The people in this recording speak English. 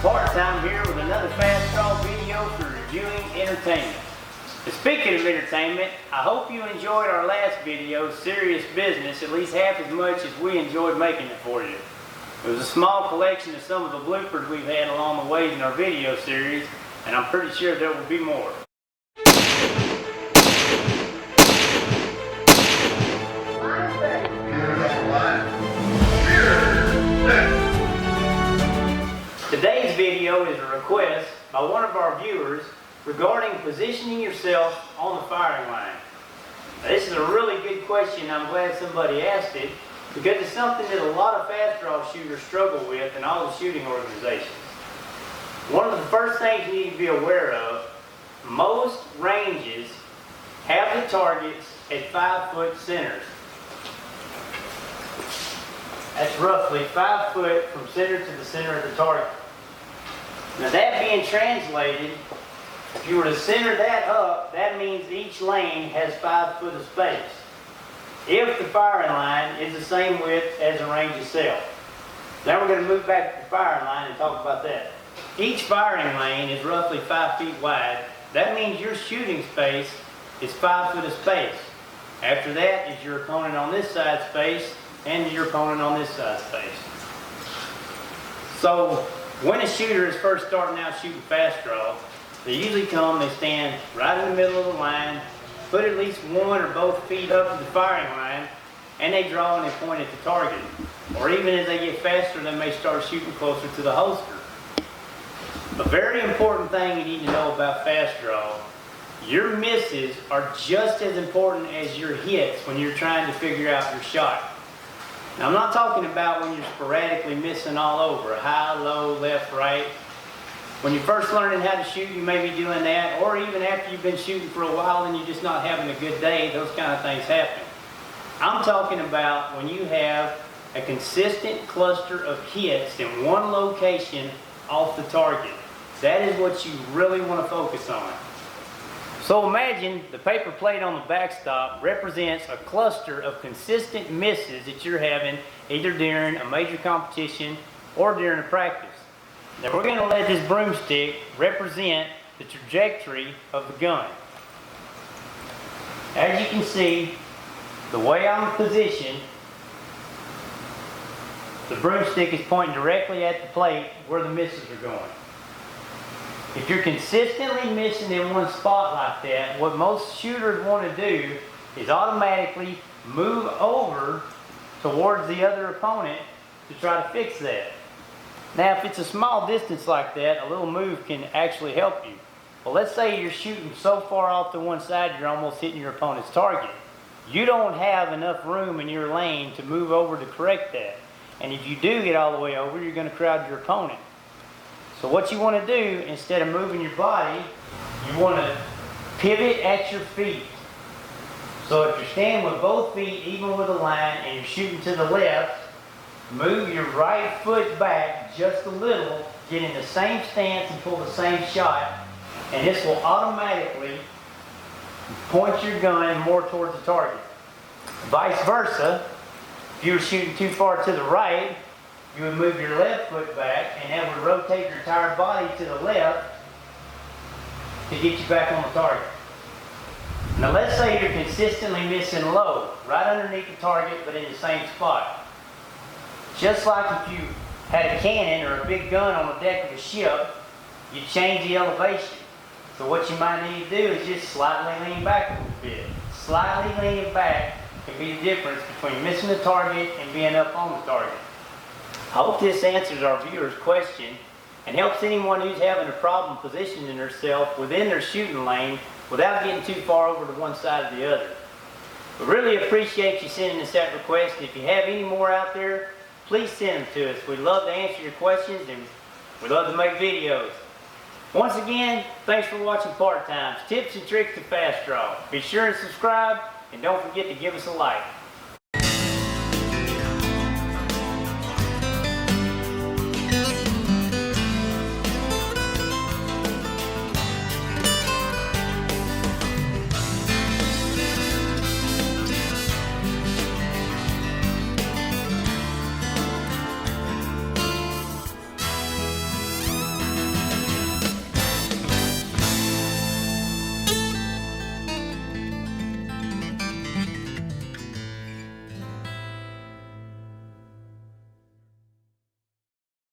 Parttime here with another fast draw video for reviewing entertainment. And speaking of entertainment, I hope you enjoyed our last video, Serious Business, at least half as much as we enjoyed making it for you. It was a small collection of some of the bloopers we've had along the way in our video series, and I'm pretty sure there will be more. Today's video is a request by one of our viewers regarding positioning yourself on the firing line. Now, this is a really good question. I'm glad somebody asked it because it's something that a lot of fast draw shooters struggle with in all the shooting organizations. One of the first things you need to be aware of, most ranges have the targets at 5-foot centers. That's roughly 5 foot from center to the center of the target. Now that being translated, if you were to center that up, that means each lane has 5 foot of space. If the firing line is the same width as the range itself. Now we're going to move back to the firing line and talk about that. Each firing lane is roughly 5 feet wide. That means your shooting space is 5 foot of space. After that is your opponent on this side space and your opponent on this side space. So when a shooter is first starting out shooting fast draw, they usually come, they stand right in the middle of the line, put at least one or both feet up to the firing line, and they draw and they point at the target. Or even as they get faster, they may start shooting closer to the holster. A very important thing you need to know about fast draw, your misses are just as important as your hits when you're trying to figure out your shot. Now, I'm not talking about when you're sporadically missing all over, high, low, left, right. When you're first learning how to shoot, you may be doing that, or even after you've been shooting for a while and you're just not having a good day, those kind of things happen. I'm talking about when you have a consistent cluster of hits in one location off the target. That is what you really want to focus on. So imagine the paper plate on the backstop represents a cluster of consistent misses that you're having either during a major competition or during a practice. Now we're going to let this broomstick represent the trajectory of the gun. As you can see, the way I'm positioned, the broomstick is pointing directly at the plate where the misses are going. If you're consistently missing in one spot like that, what most shooters want to do is automatically move over towards the other opponent to try to fix that. Now, if it's a small distance like that, a little move can actually help you. Well, let's say you're shooting so far off to one side you're almost hitting your opponent's target. You don't have enough room in your lane to move over to correct that. And if you do get all the way over, you're going to crowd your opponent. So what you want to do, instead of moving your body, you want to pivot at your feet. So if you're standing with both feet even with a line and you're shooting to the left, move your right foot back just a little, get in the same stance and pull the same shot, and this will automatically point your gun more towards the target. Vice versa, if you were shooting too far to the right, you would move your left foot back and that would rotate your entire body to the left to get you back on the target. Now let's say you're consistently missing low, right underneath the target but in the same spot. Just like if you had a cannon or a big gun on the deck of a ship, you change the elevation. So what you might need to do is just slightly lean back a little bit. Slightly leaning back can be the difference between missing the target and being up on the target. I hope this answers our viewer's question and helps anyone who's having a problem positioning themselves within their shooting lane without getting too far over to one side or the other. We really appreciate you sending us that request. If you have any more out there, please send them to us. We'd love to answer your questions and we'd love to make videos. Once again, thanks for watching Part Times, tips and tricks to fast draw. Be sure to subscribe and don't forget to give us a like.